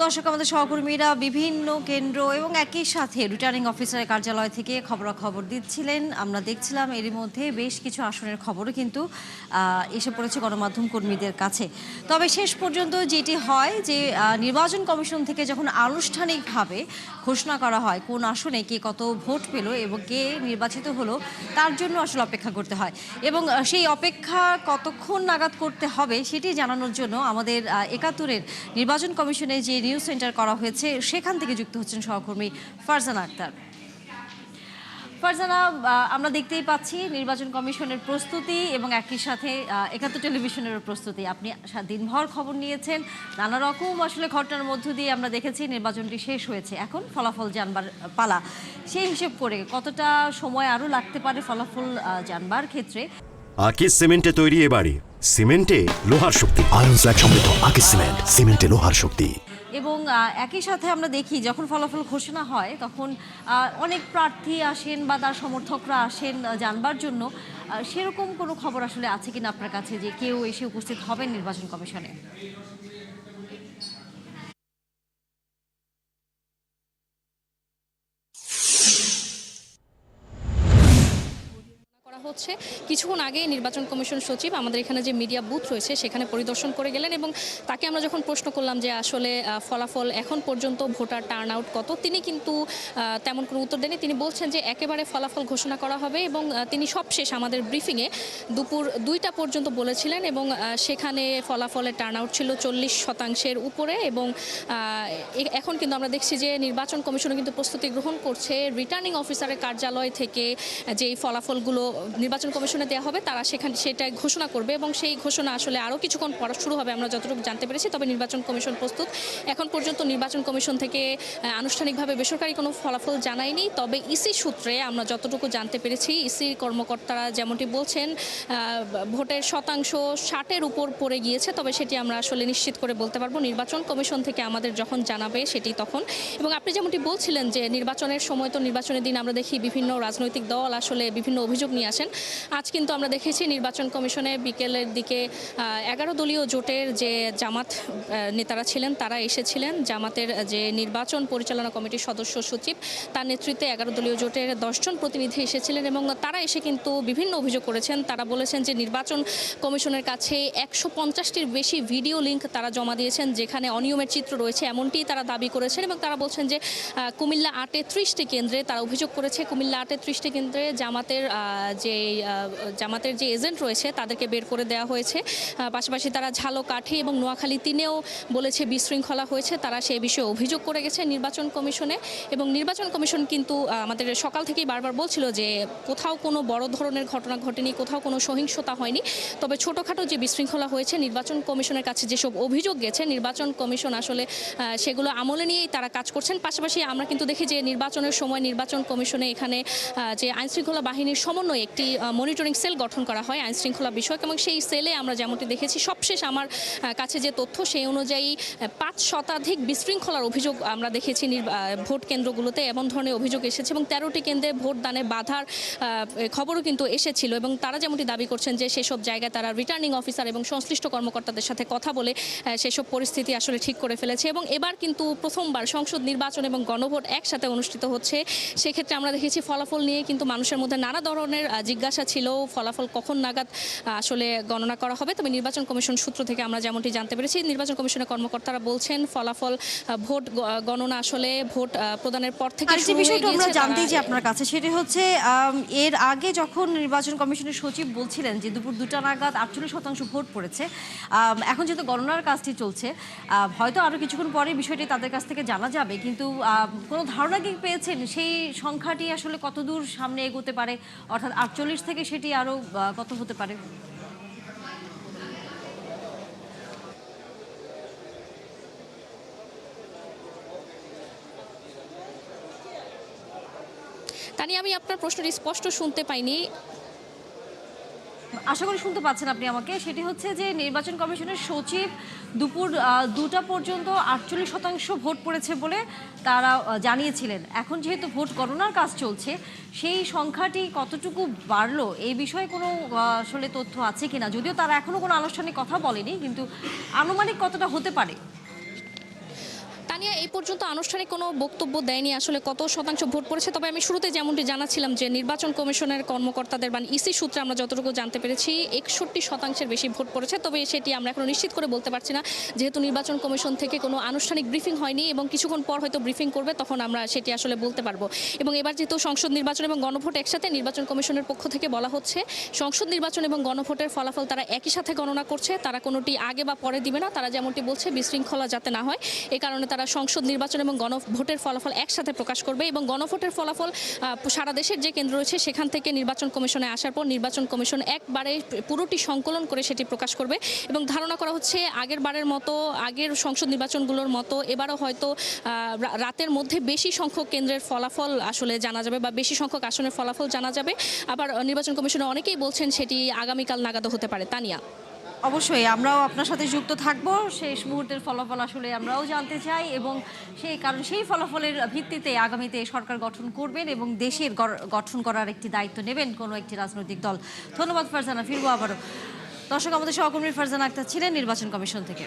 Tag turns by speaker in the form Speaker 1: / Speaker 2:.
Speaker 1: দর্শক, আমাদের সহকর্মীরা বিভিন্ন কেন্দ্র এবং একই সাথে রিটার্নিং অফিসারের কার্যালয় থেকে খবরাখবর দিচ্ছিলেন। আমরা দেখছিলাম এরই মধ্যে বেশ কিছু আসনের খবরও কিন্তু এসে পড়েছে গণমাধ্যম কর্মীদের কাছে। তবে শেষ পর্যন্ত যেটি হয় যে নির্বাচন কমিশন থেকে যখন আনুষ্ঠানিকভাবে ঘোষণা করা হয় কোন আসনে কে কত ভোট পেল এবং কে নির্বাচিত হলো, তার জন্য আসলে অপেক্ষা করতে হয় এবং সেই অপেক্ষা কতক্ষণ নাগাদ করতে হবে সেটি জানানোর জন্য আমাদের একাত্তরের নির্বাচন কমিশনে যে নিউজ সেন্টার করা হয়েছে সেখান থেকে যুক্ত হচ্ছেন সহকর্মী ফারজানা আক্তার। ফারজানা, আমরা দেখতেই পাচ্ছি নির্বাচন কমিশনের প্রস্তুতি এবং একই সাথে একাত্তর টেলিভিশনেরও প্রস্তুতি। আপনি দিনভর খবর নিয়েছেন, নানা রকম আসলে ঘটনার মধ্য দিয়ে আমরা দেখেছি নির্বাচনটি শেষ হয়েছে, এখন ফলাফল জানবার পালা। সেই হিসেব করে কতটা সময় আরও লাগতে পারে ফলাফল জানবার ক্ষেত্রে?
Speaker 2: আকিস সিমেন্টে তৈরি এ বাড়ি, সিমেন্টে লোহার শক্তি।
Speaker 3: আয়রন স্ল্যাগ সমৃদ্ধ আকিস সিমেন্ট, সিমেন্টে লোহার শক্তি।
Speaker 1: এবং একই সাথে আমরা দেখি যখন ফলাফল ঘোষণা হয় তখন অনেক প্রার্থী আসেন বা তার সমর্থকরা আসেন জানবার জন্য। সেরকম কোনো খবর আসলে আছে কিনা আপনার কাছে যে কেউ এসে উপস্থিত হবেন নির্বাচন কমিশনে?
Speaker 4: হচ্ছে কিছুক্ষণ আগে নির্বাচন কমিশন সচিব আমাদের এখানে যে মিডিয়া বুথ রয়েছে সেখানে পরিদর্শন করে গেলেন এবং তাকে আমরা যখন প্রশ্ন করলাম যে আসলে ফলাফল এখন পর্যন্ত ভোটার টার্ন আউট কত, তিনি কিন্তু তেমন কোনো উত্তর দেননি। তিনি বলছেন যে একেবারে ফলাফল ঘোষণা করা হবে এবং তিনি সবশেষ আমাদের ব্রিফিংয়ে দুপুর 2টা পর্যন্ত বলেছিলেন এবং সেখানে ফলাফলের টার্ন আউট ছিল 40% উপরে এবং এখন কিন্তু আমরা দেখছি যে নির্বাচন কমিশনও কিন্তু প্রস্তুতি গ্রহণ করছে। রিটার্নিং অফিসারের কার্যালয় থেকে যেই ফলাফলগুলো নির্বাচন কমিশনে দেওয়া হবে তারা সেটা ঘোষণা করবে এবং সেই ঘোষণা আসলে আরও কিছুক্ষণ পর শুরু হবে আমরা যতটুকু জানতে পেরেছি। তবে নির্বাচন কমিশন প্রস্তুত। এখন পর্যন্ত নির্বাচন কমিশন থেকে আনুষ্ঠানিকভাবে বেসরকারি কোনো ফলাফল জানায়নি। তবে ইসি সূত্রে আমরা যতটুকু জানতে পেরেছি, ইসির কর্মকর্তারা যেমনটি বলছেন ভোটের শতাংশ 60-এর উপর পড়ে গিয়েছে। তবে সেটি আমরা আসলে নিশ্চিত করে বলতে পারবো নির্বাচন কমিশন থেকে আমাদের যখন জানাবে সেটি তখন। এবং আপনি যেমনটি বলছিলেন যে নির্বাচনের সময় তো নির্বাচনের দিন আমরা দেখি বিভিন্ন রাজনৈতিক দল আসলে বিভিন্ন অভিযোগ নিয়ে আসেন। আজ কিন্তু আমরা দেখেছি নির্বাচন কমিশনে বিকেলের দিকে 11 দলীয় জোটের যে জামাত নেতারা ছিলেন তারা এসেছিলেন। জামাতের যে নির্বাচন পরিচালনা কমিটির সদস্য সচিব তার নেতৃত্বে 11 দলীয় জোটের 10 জন প্রতিনিধি এসেছিলেন এবং তারা এসে কিন্তু বিভিন্ন অভিযোগ করেছেন। তারা বলেছেন যে নির্বাচন কমিশনের কাছে 150টির বেশি ভিডিও লিঙ্ক তারা জমা দিয়েছেন যেখানে অনিয়মের চিত্র রয়েছে, এমনটি তারা দাবি করেছেন। এবং তারা বলছেন যে কুমিল্লা 38টি কেন্দ্রে তারা অভিযোগ করেছে কুমিল্লা 38টি কেন্দ্রে জামাতের যে এজেন্ট রয়েছে তাদেরকে বের করে দেওয়া হয়েছে। পাশাপাশি তারা ঝালকাঠি এবং নোয়াখালী 3-এও বলেছে বিশৃঙ্খলা হয়েছে। তারা সেই বিষয়ে অভিযোগ করে গেছে নির্বাচন কমিশনে এবং নির্বাচন কমিশন কিন্তু আমাদের সকাল থেকেই বারবার বলছিল যে কোথাও কোনো বড় ধরনের ঘটনা ঘটেনি, কোথাও কোনো সহিংসতা হয়নি। তবে ছোটোখাটো যে বিশৃঙ্খলা হয়েছে নির্বাচন কমিশনের কাছে যেসব অভিযোগ গেছে নির্বাচন কমিশন আসলে সেগুলো আমলে নিয়েই তারা কাজ করছেন। পাশাপাশি আমরা কিন্তু দেখি যে নির্বাচনের সময় নির্বাচন কমিশনে এখানে যে আইনশৃঙ্খলা বাহিনীর সমন্বয়ে একটি মনিটরিং সেল গঠন করা হয় আইনশৃঙ্খলা বিষয়ক এবং সেই সেলে আমরা যেমনটি দেখেছি সবশেষ আমার কাছে যে তথ্য সেই অনুযায়ী 5 শতাধিক বিশৃঙ্খলার অভিযোগ আমরা দেখেছি ভোট কেন্দ্রগুলোতে। এমন ধরনের অভিযোগ এসেছে এবং 13টি কেন্দ্রে ভোটদানে বাধার খবরও কিন্তু এসেছিল এবং তারা যেমনটি দাবি করছেন যে সেসব জায়গায় তারা রিটার্নিং অফিসার এবং সংশ্লিষ্ট কর্মকর্তাদের সাথে কথা বলে সেসব পরিস্থিতি আসলে ঠিক করে ফেলেছে। এবং এবার কিন্তু প্রথমবার সংসদ নির্বাচন এবং গণভোট একসাথে অনুষ্ঠিত হচ্ছে। সেক্ষেত্রে আমরা দেখেছি ফলাফল নিয়ে কিন্তু মানুষের মধ্যে নানা ধরনের জিজ্ঞাসা ছিল ফলাফল কখন নাগাদ আসলে গণনা করা হবে। তবে নির্বাচন কমিশন সূত্র থেকে আমরা যেমনটি জানতে পেরেছি নির্বাচন কমিশনের কর্মকর্তারা বলছেন ফলাফল ভোট গণনা আসলে ভোট প্রদানের পর থেকে শুরু হয়ে গিয়েছে।
Speaker 1: আমরা জানতে চাই আপনার কাছে সেটি হচ্ছে এর আগে যখন নির্বাচন কমিশনের সচিব বলছিলেন যে দুপুর 2টা নাগাদ 48% ভোট পড়েছে, এখন যেহেতু গণনার কাজটি চলছে হয়তো আরও কিছুক্ষণ পরে বিষয়টি তাদের কাছ থেকে জানা যাবে, কিন্তু কোনো ধারণা কি পেয়েছেন সেই সংখ্যাটি আসলে কতদূর সামনে এগোতে পারে, অর্থাৎ 48 থেকে সেটি আরও কত হতে পারে?
Speaker 4: তানি, আমি আপনার প্রশ্নটি স্পষ্ট শুনতে পাইনি।
Speaker 1: আশা করি শুনতে পাচ্ছেন আপনি আমাকে। সেটি হচ্ছে যে নির্বাচন কমিশনের সচিব দুপুর 2টা পর্যন্ত 48% ভোট পড়েছে বলে তারা জানিয়েছিলেন। এখন যেহেতু ভোট গণনার কাজ চলছে সেই সংখ্যাটি কতটুকু বাড়লো এই বিষয়ে কোনো আসলে তথ্য আছে কিনা, যদিও তারা এখনো কোনো আনুষ্ঠানিক কথা বলেনি, কিন্তু আনুমানিক কতটা হতে পারে?
Speaker 4: তানিয়া এই পর্যন্ত আনুষ্ঠানিক কোনো বক্তব্য দেয়নি আসলে কত শতাংশ ভোট পড়েছে। তবে আমি শুরুতে যেমনটি জানাচ্ছিলাম যে নির্বাচন কমিশনের কর্মকর্তাদের বা ইসি সূত্রে আমরা যতটুকু জানতে পেরেছি 61% বেশি ভোট পড়েছে। তবে সেটি আমরা এখনো নিশ্চিত করে বলতে পারছি না, যেহেতু নির্বাচন কমিশন থেকে কোনো আনুষ্ঠানিক ব্রিফিং হয়নি এবং কিছুক্ষণ পর হয়তো ব্রিফিং করবে, তখন আমরা সেটি আসলে বলতে পারবো। এবং এবার যেহেতু সংসদ নির্বাচন এবং গণভোট একসাথে, নির্বাচন কমিশনের পক্ষ থেকে বলা হচ্ছে সংসদ নির্বাচন এবং গণভোটের ফলাফল তারা একই সাথে গণনা করছে, তারা কোনোটি আগে বা পরে দিবে না। তারা যেমনটি বলছে বিশৃঙ্খলা যাতে না হয় এ কারণে তারা সংসদ নির্বাচন এবং গণভোটের ফলাফল একসাথে প্রকাশ করবে এবং গণভোটের ফলাফল সারা দেশের যে কেন্দ্র রয়েছে সেখান থেকে নির্বাচন কমিশনে আসার পর নির্বাচন কমিশন একবারে পুরোটি সংকলন করে সেটি প্রকাশ করবে। এবং ধারণা করা হচ্ছে আগের বারের মতো, আগের সংসদ নির্বাচনগুলোর মতো এবারও হয়তো রাতের মধ্যে বেশি সংখ্যক কেন্দ্রের ফলাফল আসলে জানা যাবে বা বেশি সংখ্যক আসনের ফলাফল জানা যাবে। আবার নির্বাচন কমিশনে অনেকেই বলছেন সেটি আগামীকাল নাগাদও হতে পারে। তানিয়া,
Speaker 1: অবশ্যই আমরাও আপনার সাথে যুক্ত থাকব, শেষ মুহূর্তের ফলাফল আসলে আমরাও জানতে চাই এবং সেই ফলাফলের ভিত্তিতে আগামীতে সরকার গঠন করবেন এবং দেশের গঠন করার একটি দায়িত্ব নেবেন কোনো একটি রাজনৈতিক দল। ধন্যবাদ ফারজানা, ফিরবো আবারও। দর্শক, আমাদের সহকর্মী ফারজানা আক্তার ছিলেন নির্বাচন কমিশন থেকে।